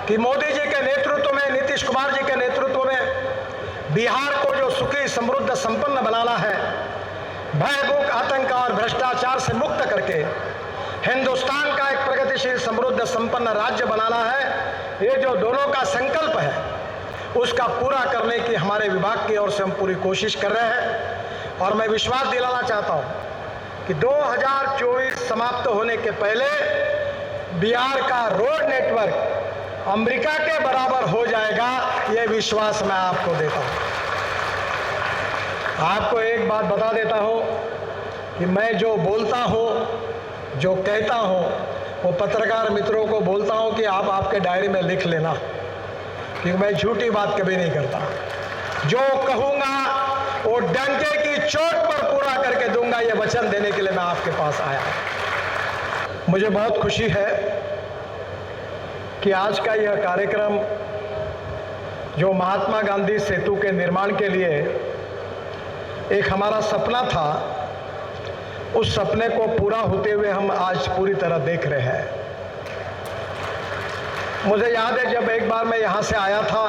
कि मोदी जी के नेतृत्व में, नीतीश कुमार जी के नेतृत्व में बिहार को जो सुखी, समृद्ध, संपन्न बनाना है, भय, भूख, आतंक और भ्रष्टाचार से मुक्त करके हिंदुस्तान का एक प्रगतिशील, समृद्ध, संपन्न राज्य बनाना है, ये जो दोनों का संकल्प है उसका पूरा करने की हमारे विभाग की ओर से हम पूरी कोशिश कर रहे हैं। और मैं विश्वास दिलाना चाहता हूं कि 2024 समाप्त होने के पहले बिहार का रोड नेटवर्क अमेरिका के बराबर हो जाएगा, यह विश्वास मैं आपको देता हूं। आपको एक बात बता देता हूं कि मैं जो बोलता हूं, जो कहता हूं, वो पत्रकार मित्रों को बोलता हूं कि आप आपके डायरी में लिख लेना, क्योंकि मैं झूठी बात कभी नहीं करता। जो कहूंगा वो डंके की चोट पर पूरा करके दूंगा, ये वचन देने के लिए मैं आपके पास आया। मुझे बहुत खुशी है कि आज का यह कार्यक्रम जो महात्मा गांधी सेतु के निर्माण के लिए एक हमारा सपना था, उस सपने को पूरा होते हुए हम आज पूरी तरह देख रहे हैं। मुझे याद है जब एक बार मैं यहाँ से आया था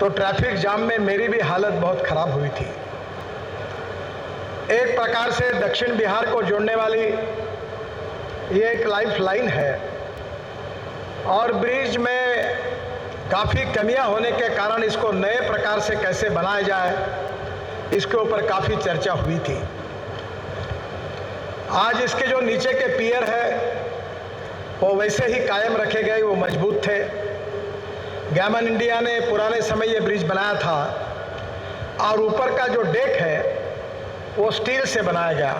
तो ट्रैफिक जाम में मेरी भी हालत बहुत खराब हुई थी। एक प्रकार से दक्षिण बिहार को जोड़ने वाली ये एक लाइफ लाइन है और ब्रिज में काफ़ी कमियां होने के कारण इसको नए प्रकार से कैसे बनाया जाए, इसके ऊपर काफ़ी चर्चा हुई थी। आज इसके जो नीचे के पियर है वो वैसे ही कायम रखे गए, वो मजबूत थे। गैमन इंडिया ने पुराने समय ये ब्रिज बनाया था और ऊपर का जो डेक है वो स्टील से बनाया गया।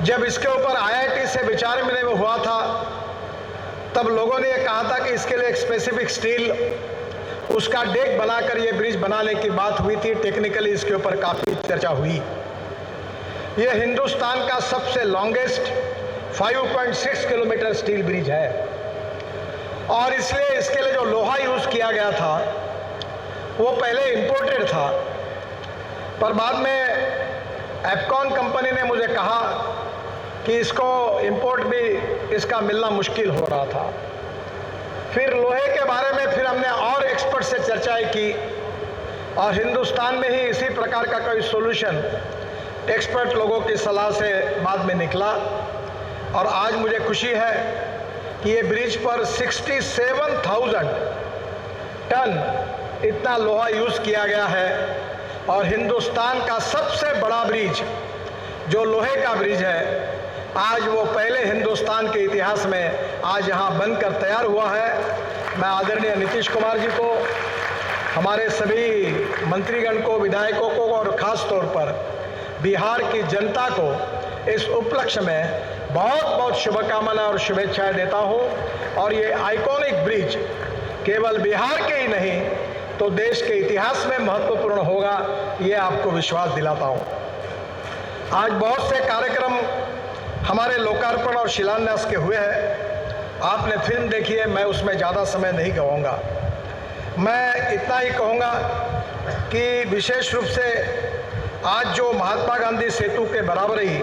जब इसके ऊपर IIT से विचार विनिमय हुआ था तब लोगों ने ये कहा था कि इसके लिए एक स्पेसिफिक स्टील, उसका डेक बनाकर ये ब्रिज बनाने की बात हुई थी। टेक्निकली इसके ऊपर काफ़ी चर्चा हुई। ये हिंदुस्तान का सबसे लॉन्गेस्ट 5.6 किलोमीटर स्टील ब्रिज है और इसलिए इसके लिए जो लोहा यूज़ किया गया था वो पहले इंपोर्टेड था, पर बाद में एप्कॉन कंपनी ने मुझे कहा कि इसको इंपोर्ट भी इसका मिलना मुश्किल हो रहा था। फिर लोहे के बारे में फिर हमने और एक्सपर्ट से चर्चाएं की और हिंदुस्तान में ही इसी प्रकार का कोई सॉल्यूशन एक्सपर्ट लोगों की सलाह से बाद में निकला और आज मुझे खुशी है कि ये ब्रिज पर 67,000 टन इतना लोहा यूज़ किया गया है और हिंदुस्तान का सबसे बड़ा ब्रिज जो लोहे का ब्रिज है, आज वो पहले हिंदुस्तान के इतिहास में आज यहाँ बनकर तैयार हुआ है। मैं आदरणीय नीतीश कुमार जी को, हमारे सभी मंत्रीगण को, विधायकों को और ख़ास तौर पर बिहार की जनता को इस उपलक्ष्य में बहुत बहुत शुभकामनाएं और शुभेच्छाएं देता हूं। और ये आइकॉनिक ब्रिज केवल बिहार के ही नहीं तो देश के इतिहास में महत्वपूर्ण होगा, ये आपको विश्वास दिलाता हूं। आज बहुत से कार्यक्रम हमारे लोकार्पण और शिलान्यास के हुए हैं। आपने फिल्म देखी है, मैं उसमें ज़्यादा समय नहीं कहूँगा। मैं इतना ही कहूँगा कि विशेष रूप से आज जो महात्मा गांधी सेतु के बराबर ही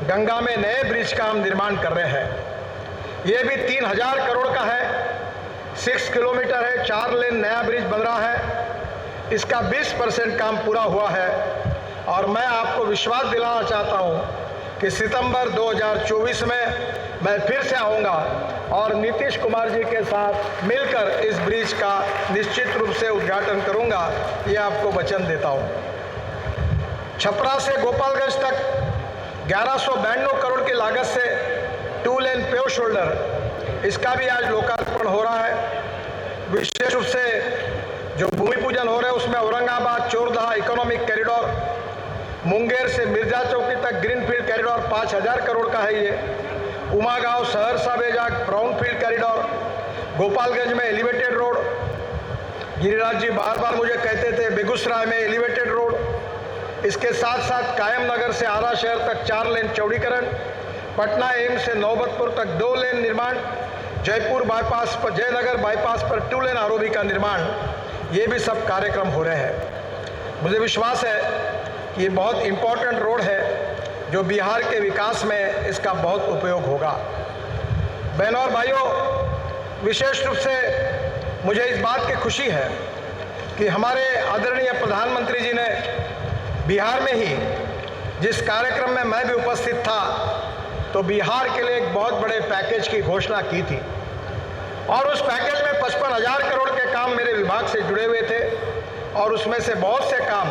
गंगा में नए ब्रिज का हम निर्माण कर रहे हैं, ये भी 3000 करोड़ का है, 6 किलोमीटर है, 4 लेन नया ब्रिज बन रहा है। इसका 20% काम पूरा हुआ है और मैं आपको विश्वास दिलाना चाहता हूँ कि सितंबर 2024 में मैं फिर से आऊँगा और नीतीश कुमार जी के साथ मिलकर इस ब्रिज का निश्चित रूप से उद्घाटन करूँगा, ये आपको वचन देता हूँ। छपरा से गोपालगंज तक 1192 करोड़ की लागत से 2 लेन पेव शोल्डर, इसका भी आज लोकार्पण हो रहा है। विशेष रूप से जो भूमि पूजन हो रहा है उसमें औरंगाबाद चोरदहा इकोनॉमिक कॉरिडोर, मुंगेर से मिर्जा चौकी तक ग्रीनफील्ड कॉरिडोर 5000 करोड़ का है। ये उमागांव सहरसा बेजा ब्राउनफील्ड कॉरिडोर, गोपालगंज में एलिवेटेड रोड, गिरिराज जी बार बार मुझे कहते थे बेगूसराय में एलिवेटेड रोड, इसके साथ साथ कायम नगर से आरा शहर तक 4 लेन चौड़ीकरण, पटना एम्स से नौबतपुर तक 2 लेन निर्माण, जयपुर बाईपास पर, जयनगर बाईपास पर 2 लेन आरओबी का निर्माण, ये भी सब कार्यक्रम हो रहे हैं। मुझे विश्वास है कि ये बहुत इम्पोर्टेंट रोड है जो बिहार के विकास में इसका बहुत उपयोग होगा। बहनों और भाइयों, विशेष रूप से मुझे इस बात की खुशी है कि हमारे आदरणीय प्रधानमंत्री जी ने बिहार में ही जिस कार्यक्रम में मैं भी उपस्थित था तो बिहार के लिए एक बहुत बड़े पैकेज की घोषणा की थी और उस पैकेज में 55,000 करोड़ के काम मेरे विभाग से जुड़े हुए थे और उसमें से बहुत से काम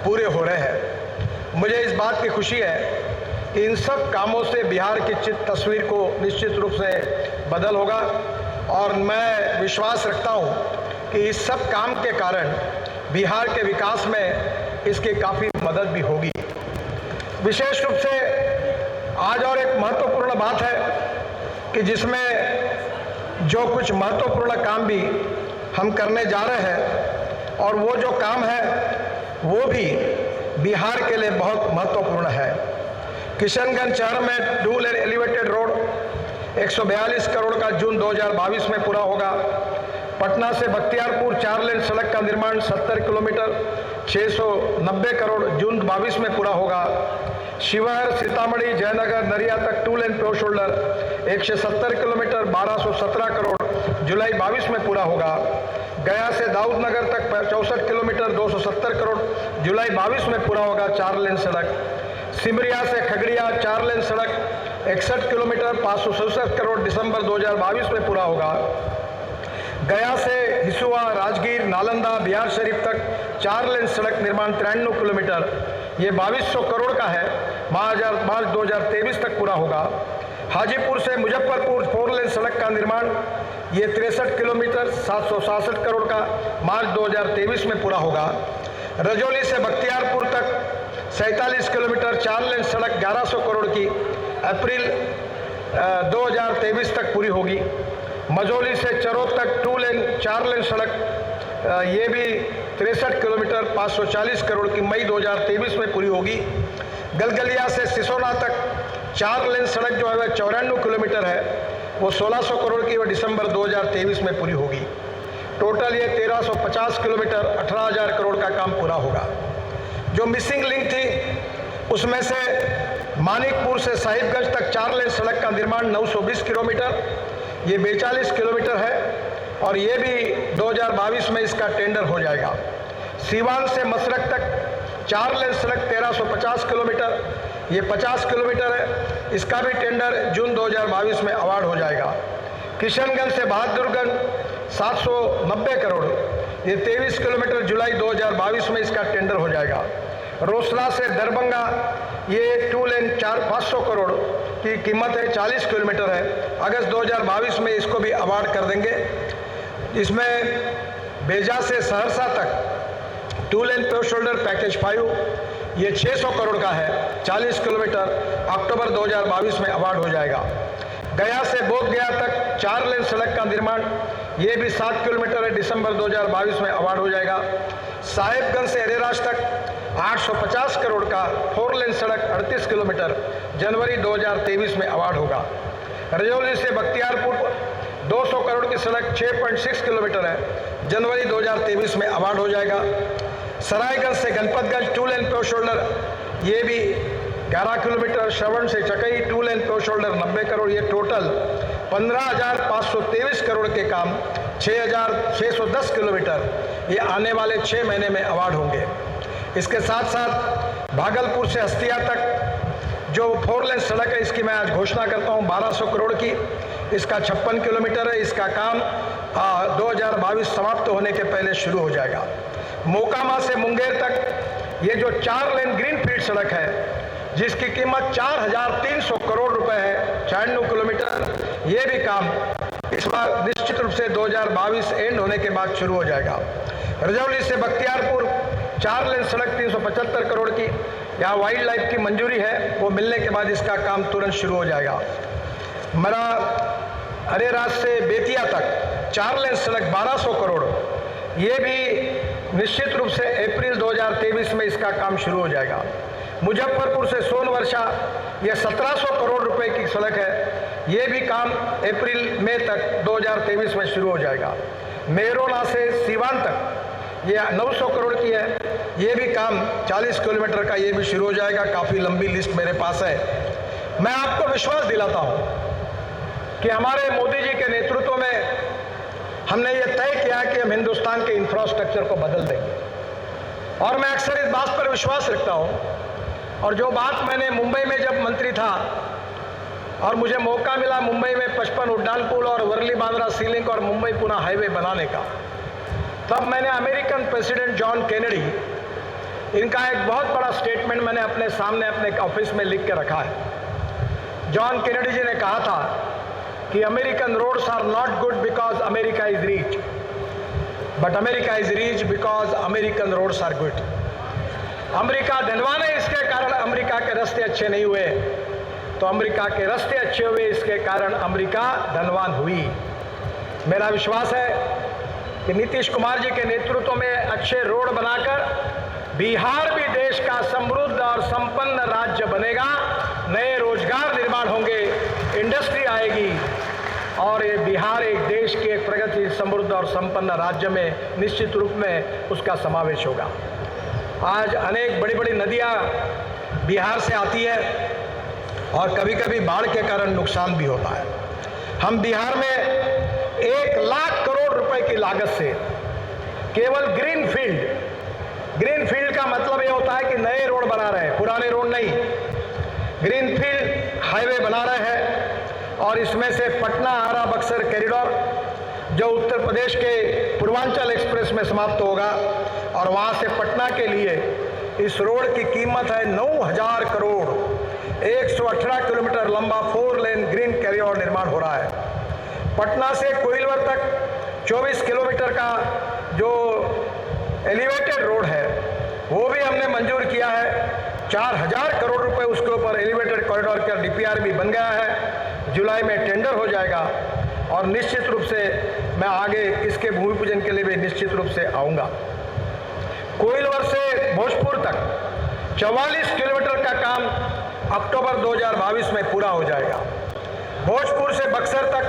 पूरे हो रहे हैं। मुझे इस बात की खुशी है कि इन सब कामों से बिहार की तस्वीर को निश्चित रूप से बदल होगा और मैं विश्वास रखता हूँ कि इस सब काम के कारण बिहार के विकास में इसकी काफ़ी मदद भी होगी। विशेष रूप से आज और एक महत्वपूर्ण बात है कि जिसमें जो कुछ महत्वपूर्ण काम भी हम करने जा रहे हैं और वो जो काम है वो भी बिहार के लिए बहुत महत्वपूर्ण है। किशनगंज शहर में डुअल एलिवेटेड रोड 142 करोड़ का जून 2022 में पूरा होगा। पटना से बख्तियारपुर 4 लेन सड़क का निर्माण 70 किलोमीटर 690 करोड़ जून 22 में पूरा होगा। शिवहर सीतामढ़ी जयनगर नरिया तक 2 लेन पेवर शोल्डर 170 किलोमीटर 1217 करोड़ जुलाई 22 में पूरा होगा। गया से दाऊदनगर तक 64 किलोमीटर 270 करोड़ जुलाई 22 में पूरा होगा 4 लेन सड़क। सिमरिया से खगड़िया 4 लेन सड़क 61 किलोमीटर 567 करोड़ दिसंबर 2022 में पूरा होगा। गया से हिसुआ राजगीर नालंदा बिहार शरीफ तक 4 लेन सड़क निर्माण 93 किलोमीटर ये 2200 करोड़ का है, मार्च 2023 तक पूरा होगा। हाजीपुर से मुजफ्फरपुर 4 लेन सड़क का निर्माण ये 63 किलोमीटर 767 करोड़ का मार्च 2023 में पूरा होगा। रजौली से बख्तियारपुर तक 47 किलोमीटर 4 लेन सड़क 1100 करोड़ की अप्रैल 2023 तक पूरी होगी। मझौली से चरोद तक 2 लेन 4 लेन सड़क ये भी 63 किलोमीटर 540 करोड़ की मई 2023 में पूरी होगी। गलगलिया से सिसोना तक 4 लेन सड़क जो है वह 94 किलोमीटर है, वो 1600 करोड़ की वह दिसंबर 2023 में पूरी होगी। टोटल ये 1350 किलोमीटर 18,000 करोड़ का काम पूरा होगा। जो मिसिंग लिंक थी उसमें से मानिकपुर से साहिबगंज तक 4 लेन सड़क का निर्माण 920 किलोमीटर ये 42 किलोमीटर है और ये भी 2022 में इसका टेंडर हो जाएगा। सीवान से मसरक तक 4 लेन सड़क 1350 किलोमीटर ये 50 किलोमीटर है, इसका भी टेंडर जून 2022 में अवार्ड हो जाएगा। किशनगंज से बहादुरगंज 790 करोड़ ये 23 किलोमीटर जुलाई 2022 में इसका टेंडर हो जाएगा। रोसड़ा से दरभंगा ये 2 लेन 500 करोड़ की कीमत है, 40 किलोमीटर है, अगस्त 2022 में इसको भी अवार्ड कर देंगे। इसमें बेजा से सहरसा तक 2 लेन पेवर शोल्डर पैकेज 5 ये 600 करोड़ का है, 40 किलोमीटर, अक्टूबर 2022 में अवार्ड हो जाएगा। गया से बोध गया तक 4 लेन सड़क का निर्माण ये भी 7 किलोमीटर है, दिसंबर 2022 में अवार्ड हो जाएगा। साहिबगंज से एरेराज तक 850 करोड़ का 4 लेन सड़क 38 किलोमीटर जनवरी 2023 में अवार्ड होगा। रजौली से बख्तियारपुर 200 करोड़ की सड़क 6.6 किलोमीटर है, जनवरी 2023 में अवार्ड हो जाएगा। सरायगंज से गणपतगंज 2 लेन पेवर शोल्डर ये भी 11 किलोमीटर, श्रवण से चकई 2 लेन पेवर शोल्डर 90 करोड़ ये टोटल 15,523 करोड़ के काम 6,610 किलोमीटर ये आने वाले 6 महीने में अवार्ड होंगे। इसके साथ साथ भागलपुर से हस्तिया तक जो 4 लेन सड़क है इसकी मैं आज घोषणा करता हूँ 1200 करोड़ की, इसका 56 किलोमीटर है, इसका काम 2022 समाप्त होने के पहले शुरू हो जाएगा। मोकामा से मुंगेर तक ये जो 4 लेन ग्रीन फील्ड सड़क है जिसकी कीमत 4,300 करोड़ रुपए है, 96 किलोमीटर, ये भी काम इस बार निश्चित रूप से 2022 एंड होने के बाद शुरू हो जाएगा। रजौली से बख्तियारपुर 4 लेन सड़क 375 करोड़ की, यहाँ वाइल्ड लाइफ की मंजूरी है, वो मिलने के बाद इसका काम तुरंत शुरू हो जाएगा। मेरा अरेराज से बेतिया तक 4 लेन सड़क 1200 करोड़, ये भी निश्चित रूप से अप्रैल 2023 में इसका काम शुरू हो जाएगा। मुजफ्फरपुर से सोनवर्षा यह 1700 करोड़ रुपए की सड़क है, ये भी काम अप्रैल मई तक 2023 में शुरू हो जाएगा। मेहरोना से सीवान तक ये 900 करोड़ की है, ये भी काम 40 किलोमीटर का ये भी शुरू हो जाएगा। काफ़ी लंबी लिस्ट मेरे पास है। मैं आपको विश्वास दिलाता हूँ कि हमारे मोदी जी के नेतृत्व में हमने ये तय किया कि हम हिंदुस्तान के इंफ्रास्ट्रक्चर को बदल देंगे। और मैं अक्सर इस बात पर विश्वास रखता हूँ, और जो बात मैंने मुंबई में जब मंत्री था और मुझे मौका मिला मुंबई में 55 उड्डान पुल और वर्ली बांद्रा सी लिंक और मुंबई पुणे हाईवे बनाने का, तब मैंने अमेरिकन प्रेसिडेंट जॉन केनेडी, इनका एक बहुत बड़ा स्टेटमेंट मैंने अपने सामने अपने ऑफिस में लिख के रखा है। जॉन केनेडी जी ने कहा था कि American roads are not good because America is rich, but America is rich because American roads are good. America धनवान है, इसके कारण अमेरिका के रास्ते अच्छे नहीं हुए, तो अमेरिका के रास्ते अच्छे हुए, इसके कारण अमेरिका धनवान हुई। मेरा विश्वास है कि नीतीश कुमार जी के नेतृत्व में अच्छे रोड बनाकर बिहार भी देश का समृद्ध और संपन्न राज्य बनेगा, नए रोजगार निर्माण होंगे, इंडस्ट्री आएगी और ये बिहार एक देश के एक प्रगति समृद्ध और संपन्न राज्य में निश्चित रूप में उसका समावेश होगा। आज अनेक बड़ी बड़ी नदियाँ बिहार से आती है और कभी कभी बाढ़ के कारण नुकसान भी होता है। हम बिहार में 1 लाख करोड़ रुपए की लागत से केवल ग्रीन फील्ड का मतलब ये होता है कि नए रोड बना रहे हैं, पुराने रोड नहीं, ग्रीन फील्ड हाईवे बना रहे हैं। और इसमें से पटना आरा बक्सर कॉरिडोर जो उत्तर प्रदेश के पूर्वांचल एक्सप्रेस में समाप्त होगा और वहाँ से पटना के लिए इस रोड की कीमत है 9,000 करोड़। 118 किलोमीटर लंबा 4 लेन ग्रीन कॉरिडोर निर्माण हो रहा है। पटना से कोइलवर तक 24 किलोमीटर का जो एलिवेटेड रोड है वो भी हमने मंजूर किया है। 4,000 करोड़ रुपए उसके ऊपर एलिवेटेड कॉरिडोर का डीपीआर भी बन गया है। जुलाई में टेंडर हो जाएगा और निश्चित रूप से मैं आगे इसके भूमि पूजन के लिए भी निश्चित रूप से आऊँगा। कोइलवर से भोजपुर तक 44 किलोमीटर का काम अक्टूबर 2022 में पूरा हो जाएगा। भोजपुर से बक्सर तक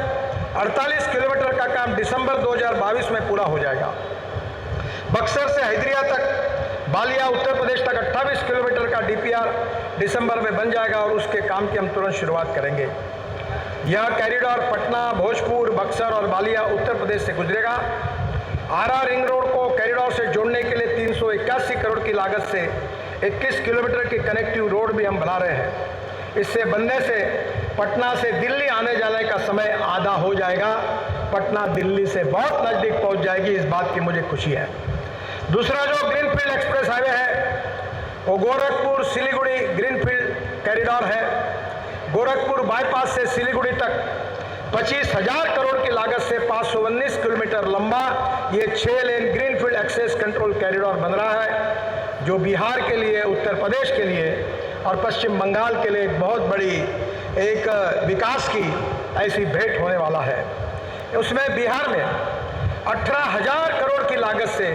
48 किलोमीटर का काम दिसंबर 2022 में पूरा हो जाएगा। बक्सर से हैदरिया तक बालिया उत्तर प्रदेश तक 28 किलोमीटर का डीपीआर दिसंबर में बन जाएगा और उसके काम की हम तुरंत शुरुआत करेंगे। यह कॉरिडोर पटना, भोजपुर, बक्सर और बालिया उत्तर प्रदेश से गुजरेगा। आरा रिंग रोड को कॉरिडोर से जोड़ने के लिए 381 करोड़ की लागत से 21 किलोमीटर की कनेक्टिव रोड भी हम बना रहे हैं। इससे बनने से पटना से दिल्ली आने जाने का समय आधा हो जाएगा। पटना दिल्ली से बहुत नज़दीक पहुंच जाएगी, इस बात की मुझे खुशी है। दूसरा जो ग्रीनफील्ड एक्सप्रेस हाईवे है वो गोरखपुर सिलीगुड़ी ग्रीनफील्ड कॉरिडोर है। गोरखपुर बाईपास से सिलीगुड़ी तक 25,000 करोड़ की लागत से 519 किलोमीटर लंबा ये 6 lane greenfield access control corridor बन रहा है, जो बिहार के लिए, उत्तर प्रदेश के लिए और पश्चिम बंगाल के लिए एक बहुत बड़ी एक विकास की ऐसी भेंट होने वाला है। उसमें बिहार में 18,000 करोड़ की लागत से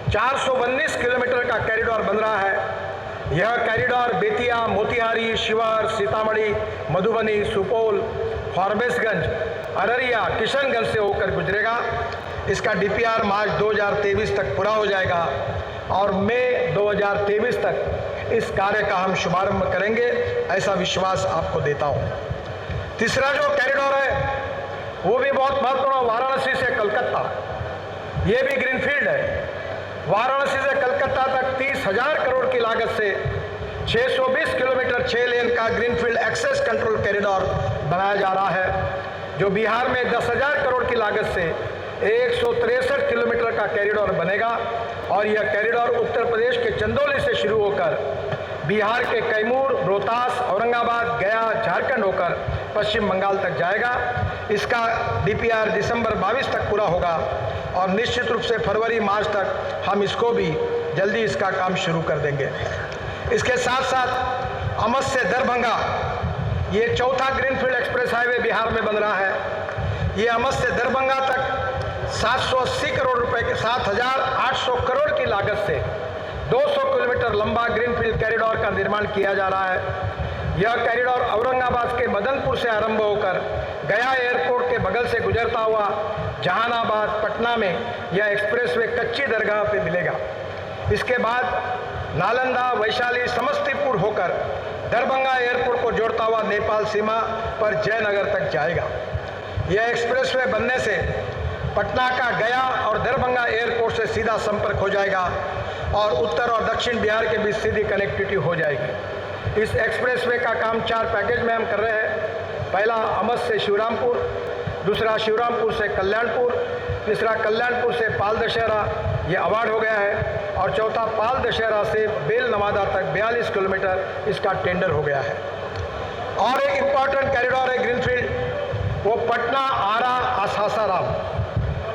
419 किलोमीटर का कॉरिडोर बन रहा है। यह कॉरिडोर बेतिया, मोतिहारी, शिवहर, सीतामढ़ी, मधुबनी, सुपौल, फारबिसगंज, अररिया, किशनगंज से होकर गुजरेगा। इसका डीपीआर मार्च 2023 तक पूरा हो जाएगा और मई 2023 तक इस कार्य का हम शुभारंभ करेंगे, ऐसा विश्वास आपको देता हूँ। तीसरा जो कॉरिडोर है वो भी बहुत महत्वपूर्ण, वाराणसी से कलकत्ता, ये भी ग्रीनफील्ड है। वाराणसी से कलकत्ता तक 30,000 करोड़ की लागत से 620 किलोमीटर 6 लेन का ग्रीनफील्ड एक्सेस कंट्रोल कॉरिडोर बनाया जा रहा है, जो बिहार में 10,000 करोड़ की लागत से 163 किलोमीटर का कॉरिडोर बनेगा। और यह कॉरिडोर उत्तर प्रदेश के चंदौली से शुरू होकर बिहार के कैमूर, रोहतास, औरंगाबाद, गया, झारखंड होकर पश्चिम बंगाल तक जाएगा। इसका डीपीआर दिसंबर 22 तक पूरा होगा और निश्चित रूप से फरवरी मार्च तक हम इसको भी जल्दी इसका काम शुरू कर देंगे। इसके साथ साथ अमत से दरभंगा, ये चौथा ग्रीनफील्ड एक्सप्रेस हाईवे बिहार में बन रहा है। ये अमत से दरभंगा तक 780 करोड़ रुपए के 7,800 करोड़ की लागत से 200 किलोमीटर लंबा ग्रीनफील्ड कॉरिडोर का निर्माण किया जा रहा है। यह कॉरिडोर औरंगाबाद के मदनपुर से आरंभ होकर गया एयरपोर्ट के बगल से गुजरता हुआ जहानाबाद, पटना में यह एक्सप्रेसवे कच्ची दरगाह पे मिलेगा। इसके बाद नालंदा, वैशाली, समस्तीपुर होकर दरभंगा एयरपोर्ट को जोड़ता हुआ नेपाल सीमा पर जयनगर तक जाएगा। यह एक्सप्रेसवे बनने से पटना का गया और दरभंगा एयरपोर्ट से सीधा संपर्क हो जाएगा और उत्तर और दक्षिण बिहार के बीच सीधी कनेक्टिविटी हो जाएगी। इस एक्सप्रेसवे का काम 4 पैकेज में हम कर रहे हैं। पहला अमस से शिवरामपुर, दूसरा शिवरामपुर से कल्याणपुर, तीसरा कल्याणपुर से पाल दशहरा, ये अवार्ड हो गया है, और चौथा पाल दशहरा से बेल नवादा तक 42 किलोमीटर इसका टेंडर हो गया है। और एक इम्पॉर्टेंट कॉरिडोर है ग्रीनफील्ड, वो पटना आरा सासाराम।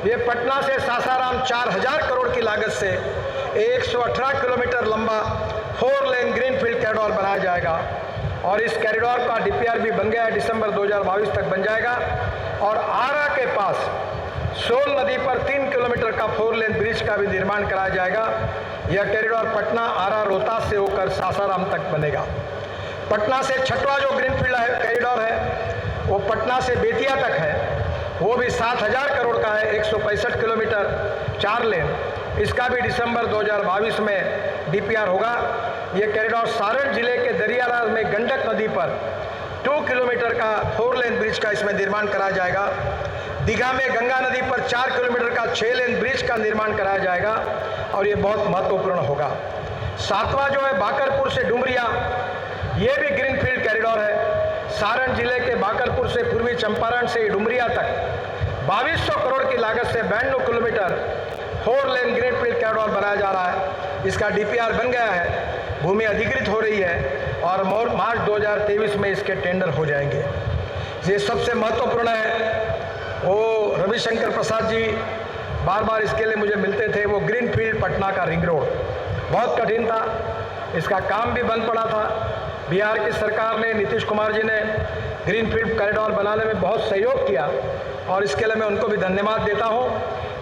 ये पटना से सासाराम 4000 करोड़ की लागत से 118 किलोमीटर लंबा 4 लेन ग्रीनफील्ड कॉरिडोर बनाया जाएगा और इस कॉरिडोर का डीपीआर भी बन गया है, दिसंबर 2022 तक बन जाएगा। और आरा के पास सोन नदी पर 3 किलोमीटर का 4 लेन ब्रिज का भी निर्माण कराया जाएगा। यह कॉरिडोर पटना आरा रोहतास से होकर सासाराम तक बनेगा। पटना से छठवां जो ग्रीनफील्ड कॉरिडोर है वो पटना से बेतिया तक है, वो भी 7000 करोड़ का है, 165 किलोमीटर 4 लेन। इसका भी दिसंबर 2022 में डीपीआर होगा। ये कॉरिडोर सारण जिले के दरियाराज में गंडक नदी पर 2 किलोमीटर का 4 लेन ब्रिज का इसमें निर्माण कराया जाएगा। दीघा में गंगा नदी पर 4 किलोमीटर का 6 लेन ब्रिज का निर्माण कराया जाएगा और ये बहुत महत्वपूर्ण होगा। सातवां जो है बाकरपुर से डुमरिया, ये भी ग्रीनफील्ड कॉरिडोर है। सारण जिले के बाकरपुर से पूर्वी चंपारण से डुमरिया तक 2200 करोड़ की लागत से 92 किलोमीटर 4 लेन ग्रीनफील्ड कॉरिडोर बनाया जा रहा है। इसका डीपीआर बन गया है, भूमि अधिकृत हो रही है और मार्च 2023 में इसके टेंडर हो जाएंगे। ये सबसे महत्वपूर्ण है, वो रविशंकर प्रसाद जी बार बार इसके लिए मुझे मिलते थे। वो ग्रीनफील्ड पटना का रिंग रोड बहुत कठिन था, इसका काम भी बंद पड़ा था। बिहार की सरकार ने, नीतीश कुमार जी ने ग्रीनफील्ड कॉरिडोर बनाने में बहुत सहयोग किया और इसके लिए मैं उनको भी धन्यवाद देता हूँ।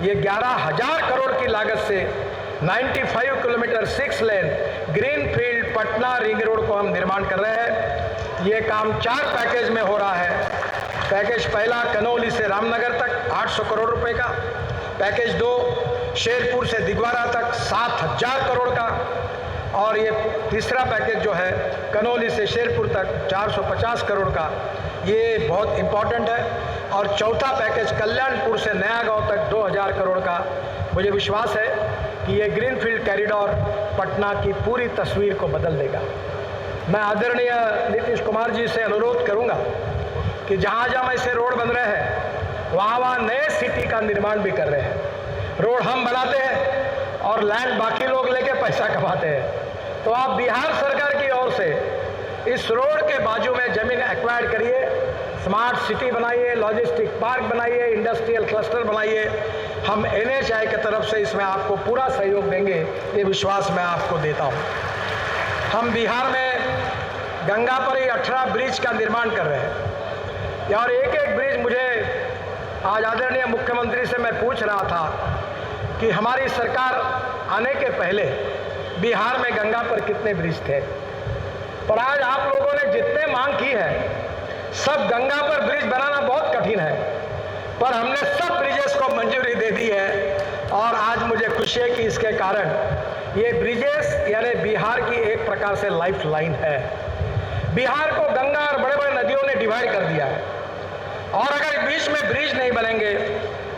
ये 11000 करोड़ की लागत से 95 kilometre 6 lane greenfield Patna ring road को हम निर्माण कर रहे हैं। ये काम 4 पैकेज में हो रहा है। पैकेज पहला कनौली से रामनगर तक 800 करोड़ रुपए का, पैकेज 2 शेरपुर से दिगवारा तक 7000 करोड़ का, और ये तीसरा पैकेज जो है कनौली से शेरपुर तक 450 करोड़ का, ये बहुत इम्पॉर्टेंट है। और चौथा पैकेज कल्याणपुर से नया गांव तक 2000 करोड़ का। मुझे विश्वास है कि ये ग्रीनफील्ड कॉरिडोर पटना की पूरी तस्वीर को बदल देगा। मैं आदरणीय नीतीश कुमार जी से अनुरोध करूंगा कि जहाँ जहाँ ऐसे रोड बन रहे हैं वहाँ नए सिटी का निर्माण भी कर रहे हैं। रोड हम बनाते हैं और लैंड बाकी लोग लेके पैसा कमाते हैं। तो आप बिहार सरकार की ओर से इस रोड के बाजू में जमीन एक्वायर करिए, स्मार्ट सिटी बनाइए, लॉजिस्टिक पार्क बनाइए, इंडस्ट्रियल क्लस्टर बनाइए। हम NHAI की तरफ से इसमें आपको पूरा सहयोग देंगे, ये विश्वास मैं आपको देता हूँ। हम बिहार में गंगा पर ही 18 ब्रिज का निर्माण कर रहे हैं और एक एक ब्रिज, मुझे आज आदरणीय मुख्यमंत्री से मैं पूछ रहा था कि हमारी सरकार आने के पहले बिहार में गंगा पर कितने ब्रिज थे, और आज आप लोगों ने जितने मांग की है, सब गंगा पर ब्रिज बनाना बहुत कठिन है, पर हमने सब ब्रिजेस को मंजूरी दे दी है। और आज मुझे खुशी है कि इसके कारण ये ब्रिजेस यानी बिहार की एक प्रकार से लाइफ लाइन है। बिहार को गंगा और बड़े बड़े नदियों ने डिवाइड कर दिया है और अगर बीच में ब्रिज नहीं बनेंगे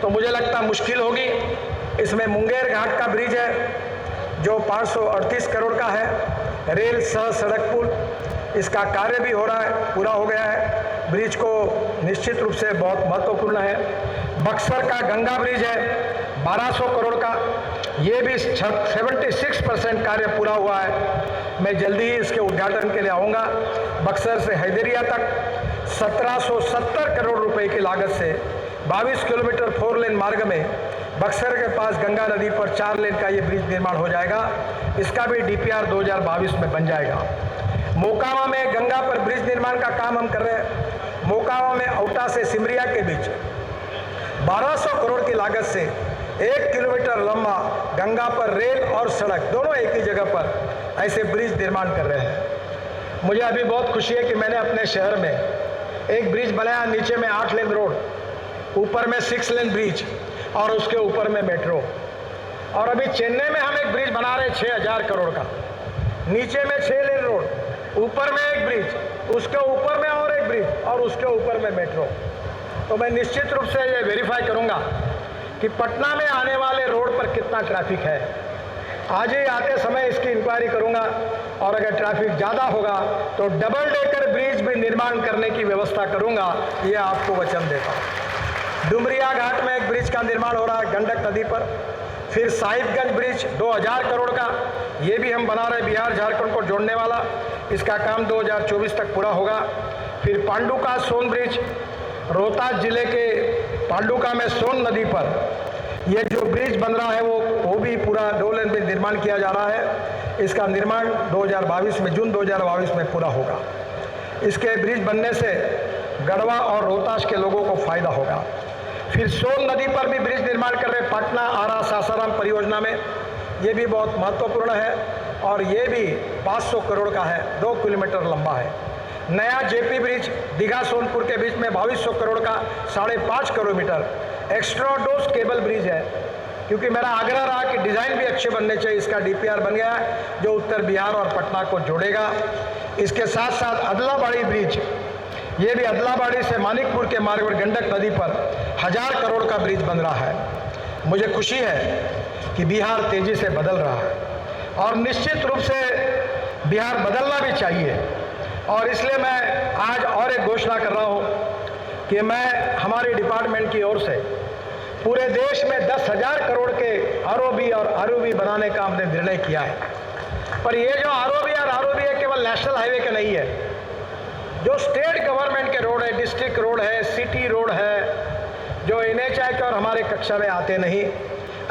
तो मुझे लगता मुश्किल होगी। इसमें मुंगेर घाट का ब्रिज है जो 538 करोड़ का है, रेल सह सड़क पुल, इसका कार्य भी हो रहा है, पूरा हो गया है। ब्रिज को निश्चित रूप से बहुत महत्वपूर्ण है। बक्सर का गंगा ब्रिज है 1200 करोड़ का, ये भी 76% कार्य पूरा हुआ है। मैं जल्दी ही इसके उद्घाटन के लिए आऊँगा। बक्सर से हैदरिया तक 1770 करोड़ रुपए की लागत से 22 किलोमीटर 4 लेन मार्ग में बक्सर के पास गंगा नदी पर 4 लेन का ये ब्रिज निर्माण हो जाएगा। इसका भी डीपीआर 2022 में बन जाएगा। मोकामा में गंगा पर ब्रिज निर्माण का काम हम कर रहे हैं। मोकामा में औटा से सिमरिया के बीच 1200 करोड़ की लागत से 1 किलोमीटर लंबा गंगा पर रेल और सड़क दोनों एक ही जगह पर ऐसे ब्रिज निर्माण कर रहे हैं। मुझे अभी बहुत खुशी है कि मैंने अपने शहर में एक ब्रिज बनाया, नीचे में 8 लेन रोड, ऊपर में 6 लेन ब्रिज और उसके ऊपर में मेट्रो। और अभी चेन्नई में हम एक ब्रिज बना रहे हैं 6000 करोड़ का, नीचे में 6 लेन रोड, ऊपर में एक ब्रिज, उसके ऊपर में और एक ब्रिज और उसके ऊपर में मेट्रो। तो मैं निश्चित रूप से ये वेरीफाई करूंगा कि पटना में आने वाले रोड पर कितना ट्रैफिक है। आज ही आते समय इसकी इंक्वायरी करूंगा और अगर ट्रैफिक ज़्यादा होगा तो डबल डेकर ब्रिज भी निर्माण करने की व्यवस्था करूंगा, ये आपको वचन देता हूँ। डुमरिया घाट में एक ब्रिज का निर्माण हो रहा है गंडक नदी पर। फिर साहिबगंज ब्रिज 2000 करोड़ का, ये भी हम बना रहे हैं, बिहार झारखंड को जोड़ने वाला। इसका काम 2024 तक पूरा होगा। फिर पांडुका सोन ब्रिज, रोहतास जिले के पांडुका में सोन नदी पर ये जो ब्रिज बन रहा है वो भी पूरा 2 लेन में निर्माण किया जा रहा है। इसका निर्माण 2022 में, जून 2022 में पूरा होगा। इसके ब्रिज बनने से गढ़वा और रोहतास के लोगों को फायदा होगा। फिर सोन नदी पर भी ब्रिज निर्माण कर रहे हैं पटना आरा सासाराम परियोजना में, ये भी बहुत महत्वपूर्ण है और ये भी 500 करोड़ का है, 2 किलोमीटर लंबा है। नया जेपी ब्रिज दीघा सोनपुर के बीच में 2200 करोड़ का 5.5 किलोमीटर एक्स्ट्राडोस केबल ब्रिज है, क्योंकि मेरा आग्रह रहा कि डिज़ाइन भी अच्छे बनने चाहिए। इसका डीपीआर बन गया है जो उत्तर बिहार और पटना को जोड़ेगा। इसके साथ साथ अदलाबाड़ी ब्रिज, ये भी अदलाबाड़ी से मानिकपुर के मार्ग पर गंडक नदी पर 1000 करोड़ का ब्रिज बन रहा है। मुझे खुशी है कि बिहार तेजी से बदल रहा है और निश्चित रूप से बिहार बदलना भी चाहिए। और इसलिए मैं आज और एक घोषणा कर रहा हूँ कि मैं हमारे डिपार्टमेंट की ओर से पूरे देश में 10,000 करोड़ के आरओबी और आरओबी बनाने का हमने निर्णय किया है। पर ये जो आरओबी और आरओबी है केवल नेशनल हाईवे के नहीं है, जो स्टेट गवर्नमेंट के रोड है, डिस्ट्रिक्ट रोड है, सिटी रोड है, जो NHAI के और हमारे कक्षा में आते नहीं,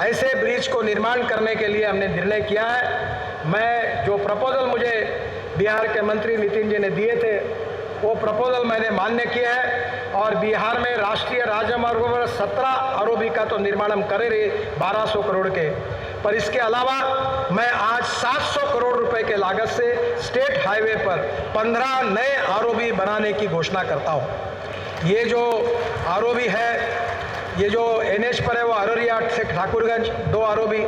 ऐसे ब्रिज को निर्माण करने के लिए हमने निर्णय किया है। मैं जो प्रपोजल मुझे बिहार के मंत्री नितिन जी ने दिए थे वो प्रपोजल मैंने मान्य किया है और बिहार में राष्ट्रीय राजमार्गों पर 17 आरओबी का तो निर्माण हम करे रहे 1200 करोड़ के, पर इसके अलावा मैं आज 700 करोड़ रुपए के लागत से स्टेट हाईवे पर 15 नए आरओबी बनाने की घोषणा करता हूँ। ये जो आरओबी है, ये जो NH पर है वो अररिया से ठाकुरगंज 2 आरओबी,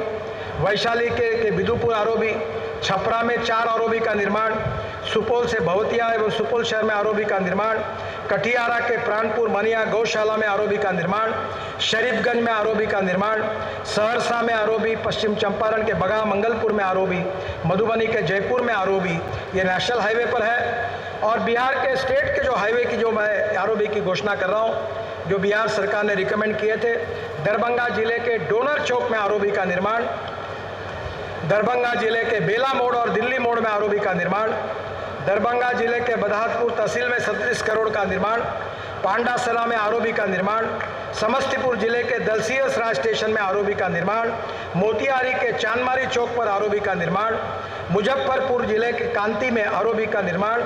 वैशाली के बिदुपुर आरओबी, छपरा में 4 आरओबी का निर्माण, सुपौल से भवतिया एवं सुपौल शहर में आरओबी का निर्माण, कटिहारा के प्राणपुर मनिया गौशाला में आरओबी का निर्माण, शरीफगंज में आरओबी का निर्माण, सहरसा में आरओबी, पश्चिम चंपारण के बगहा मंगलपुर में आरओबी, मधुबनी के जयपुर में आरओबी, ये नेशनल हाईवे पर है। और बिहार के स्टेट के जो हाईवे की जो मैं आरओबी की घोषणा कर रहा हूँ, जो बिहार सरकार ने रिकमेंड किए थे, दरभंगा जिले के डोनर चौक में आरओबी का निर्माण, दरभंगा जिले के बेला मोड़ और दिल्ली मोड़ में आरओबी का निर्माण, दरभंगा जिले के बदहातपुर तहसील में 37 करोड़ का निर्माण, पांडासरा में आरओबी का निर्माण, समस्तीपुर जिले के दलसियासराय स्टेशन में आरओबी का निर्माण, मोतिहारी के चांदमारी चौक पर आरओबी का निर्माण, मुजफ्फरपुर जिले के कांती में आरओबी का निर्माण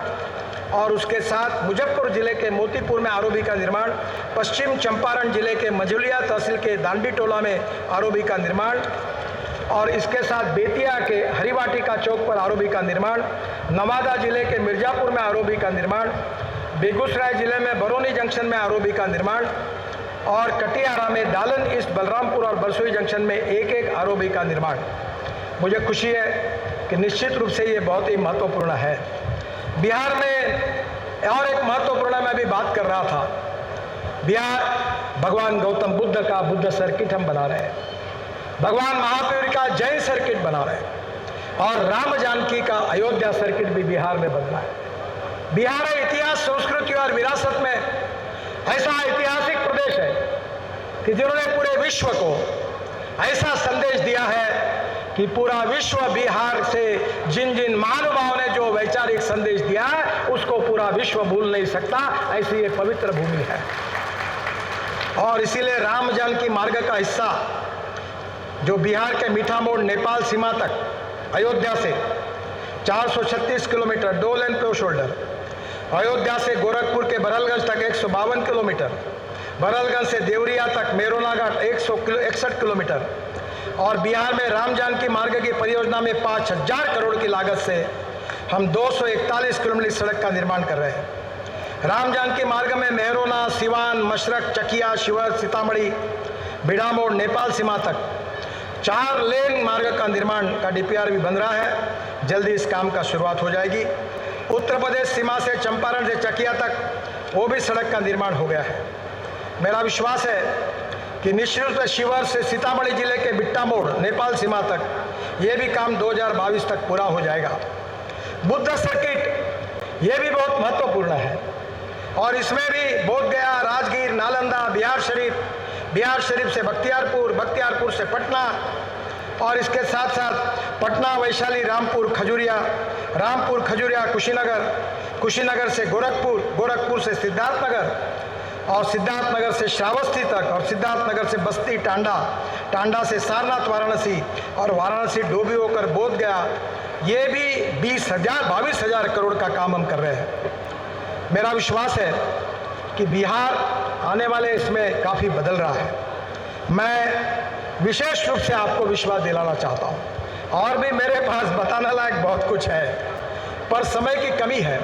और उसके साथ मुजफ्फरपुर जिले के मोतीपुर में आरओबी का निर्माण, पश्चिम चंपारण जिले के मझुलिया तहसील के दांडी टोला में आरओबी का निर्माण और इसके साथ बेतिया के हरिवाटिका चौक पर आरओबी का निर्माण, नवादा जिले के मिर्जापुर में आरओबी का निर्माण, बेगूसराय जिले में बरौनी जंक्शन में आरओबी का निर्माण और कटिहारा में दालन ईस्ट, बलरामपुर और बरसोई जंक्शन में एक आरओबी का निर्माण। मुझे खुशी है कि निश्चित रूप से ये बहुत ही महत्वपूर्ण है। बिहार में और एक महत्वपूर्ण मैं अभी बात कर रहा था, बिहार भगवान गौतम बुद्ध का बुद्ध सर्किट हम बना रहे हैं, भगवान महावीर का जैन सर्किट बना रहे हैं और राम जानकी का अयोध्या सर्किट भी बिहार में बन रहा है। बिहार इतिहास, संस्कृति और विरासत में ऐसा ऐतिहासिक प्रदेश है कि जिन्होंने पूरे विश्व को ऐसा संदेश दिया है कि पूरा विश्व बिहार से जिन जिन महानुभावों ने जो वैचारिक संदेश दिया है उसको पूरा विश्व भूल नहीं सकता, ऐसी ये पवित्र भूमि है। और इसीलिए राम जानकी मार्ग का हिस्सा जो बिहार के मीठा मोड़ नेपाल सीमा तक अयोध्या से 436 किलोमीटर 2 लेन पे शोल्डर, अयोध्या से गोरखपुर के बरलगंज तक 152 किलोमीटर, बरलगंज से देवरिया तक मेरोना घाट 161 किलोमीटर और बिहार में राम जानकी मार्ग की परियोजना में 5000 करोड़ की लागत से हम 241 किलोमीटर सड़क का निर्माण कर रहे हैं। राम जानकी मार्ग में मेहरोना, सिवान, मशरक, चकिया, शिवहर, सीतामढ़ी, बिड़ामोड़, नेपाल सीमा तक 4 लेन मार्ग का निर्माण का डीपीआर भी बन रहा है। जल्दी इस काम का शुरुआत हो जाएगी। उत्तर प्रदेश सीमा से चंपारण से चकिया तक वो भी सड़क का निर्माण हो गया है। मेरा विश्वास है कि निःशुल्क शिविर से सीतामढ़ी जिले के बिट्टा मोड़ नेपाल सीमा तक ये भी काम 2022 तक पूरा हो जाएगा। बुद्ध सर्किट ये भी बहुत महत्वपूर्ण है और इसमें भी बोधगया, राजगीर, नालंदा, बिहार शरीफ से बख्तियारपुर, बख्तियारपुर से पटना और इसके साथ साथ पटना, वैशाली, रामपुर, खजुरिया, कुशीनगर से गोरखपुर, गोरखपुर से सिद्धार्थनगर और सिद्धार्थनगर से श्रावस्ती तक और सिद्धार्थनगर से बस्ती, टांडा से सारनाथ, वाराणसी और वाराणसी डोभी होकर बोध गया। ये भी 22,000 करोड़ का काम हम कर रहे हैं। मेरा विश्वास है कि बिहार आने वाले इसमें काफ़ी बदल रहा है। मैं विशेष रूप से आपको विश्वास दिलाना चाहता हूँ और भी मेरे पास बताने लायक बहुत कुछ है, पर समय की कमी है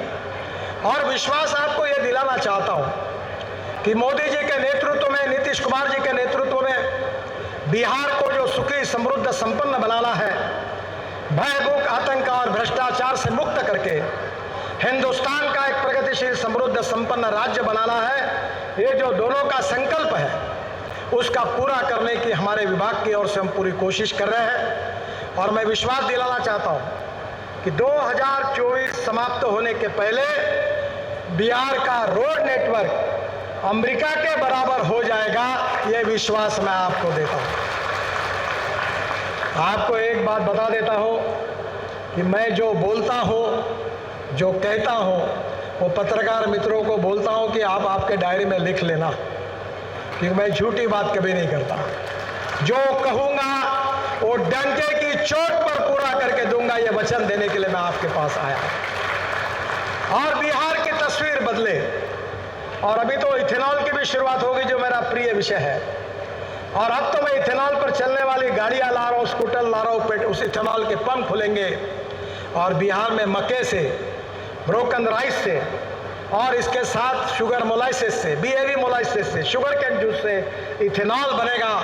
और विश्वास आपको ये दिलाना चाहता हूँ कि मोदी जी के नेतृत्व में, नीतीश कुमार जी के नेतृत्व में बिहार को जो सुखी, समृद्ध, संपन्न बनाना है, भय, भूख, आतंक और भ्रष्टाचार से मुक्त करके हिंदुस्तान का एक प्रगतिशील, समृद्ध, संपन्न राज्य बनाना है, ये जो दोनों का संकल्प है उसका पूरा करने की हमारे विभाग की ओर से हम पूरी कोशिश कर रहे हैं। और मैं विश्वास दिलाना चाहता हूं कि 2024 समाप्त होने के पहले बिहार का रोड नेटवर्क अमेरिका के बराबर हो जाएगा, ये विश्वास मैं आपको देता हूं। आपको एक बात बता देता हूं कि मैं जो बोलता हूं, जो कहता हूं, वो पत्रकार मित्रों को बोलता हूं कि आप आपके डायरी में लिख लेना, क्योंकि मैं झूठी बात कभी नहीं करता। जो कहूंगा वो डंके की चोट पर पूरा करके दूंगा, ये वचन देने के लिए मैं आपके पास आया। और बिहार की तस्वीर बदले, और अभी तो इथेनॉल की भी शुरुआत होगी जो मेरा प्रिय विषय है, और अब तो मैं इथेनॉल पर चलने वाली गाड़ियां ला रहा हूँ, स्कूटर ला रहा हूँ, उस इथेनॉल के पंप खुलेंगे और बिहार में मक्के से, ब्रोकन राइस से और इसके साथ शुगर मोलाइसिस से, BAV मोलाइसिस से, शुगर कैन जूस से इथेनॉल बनेगा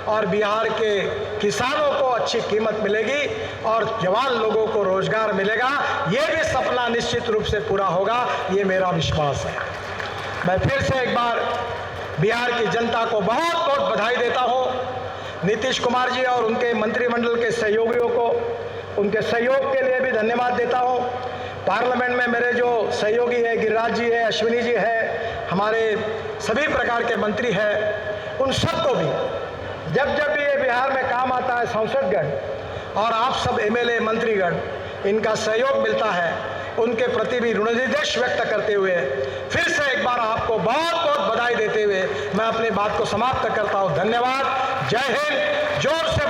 और बिहार के किसानों को अच्छी कीमत मिलेगी और जवान लोगों को रोजगार मिलेगा। ये भी सपना निश्चित रूप से पूरा होगा, ये मेरा विश्वास है। मैं फिर से एक बार बिहार की जनता को बहुत बहुत बधाई देता हूँ। नीतीश कुमार जी और उनके मंत्रिमंडल के सहयोगियों को उनके सहयोग के लिए भी धन्यवाद देता हूँ। पार्लियामेंट में मेरे जो सहयोगी है, गिरिराज जी है, अश्विनी जी है, हमारे सभी प्रकार के मंत्री हैं, उन सबको भी जब जब भी ये बिहार में काम आता है, सांसदगण और आप सब MLA मंत्रीगण, इनका सहयोग मिलता है, उनके प्रति भी ऋणनिदेश व्यक्त करते हुए फिर से एक बार आपको बहुत बहुत बधाई देते हुए मैं अपनी बात को समाप्त करता हूँ। धन्यवाद। जय हिंद। जोर से